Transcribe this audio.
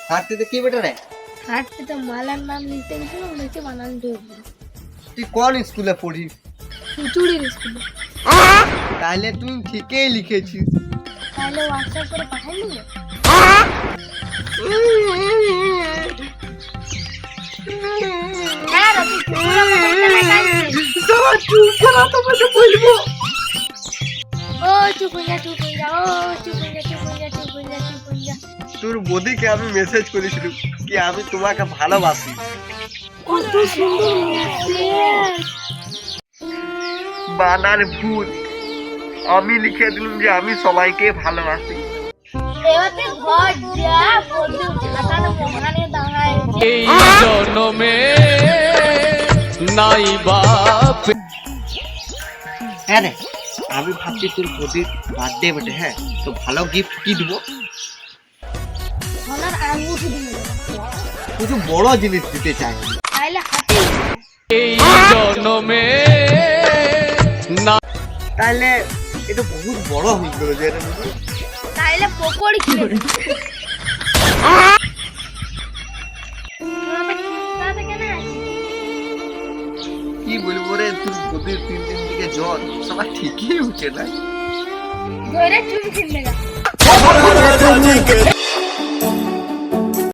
হাঁটতে কি বেটা রে? হাঁটতে তো মালার নাম লিখতে গেছিলাম, লিখে বানান ঢুকবো। তুই কোন স্কুলে পড়িস? চুড়ির স্কুলে। তাহলে তুই ঠিকই লিখেছিস। তাহলে হোয়াটসঅ্যাপ করে পাঠাই দেবো। হ্যাঁ রবি, ও চুপ হয়ে যা, চুপ হয়ে যা, ও চুপ হয়ে যা, চুপ হয়ে যা, চুপ হয়ে যা, চুপ হয়ে যা। তোর বদিকে আমি মেসেজ করেছিলাম কি আমি তোমাকে ভালোবাসি। কত সুন্দর মেসেজ। বানার ভুল, আমি লিখে দিলাম যে আমি সবাইকে ভালোবাসি। এবারে ঘর যা বন্ধু খাতার মোহানে দাঁড়ায়। এই জন্মে নাই বাপ। হ্যাঁ রে, আমি ভাবছি তোর বদির বার্থডে বটে, হ্যাঁ তো ভালো গিফট কি দিব? সোনার আঙ্গুঠি দিয়ে কিছু বড় জিনিস দিতে চাই। তাইলে হাতে এই জন্মে না। তাহলে এটা বহুত বড় হয়ে গেল যে তাইলে পকোড়ি কিনে কি বলবো রে, তোর বদির 3 দিন থেকে জ্বর, সবার ঠিকই উঠে না। ধরে চুরি কিনে গা।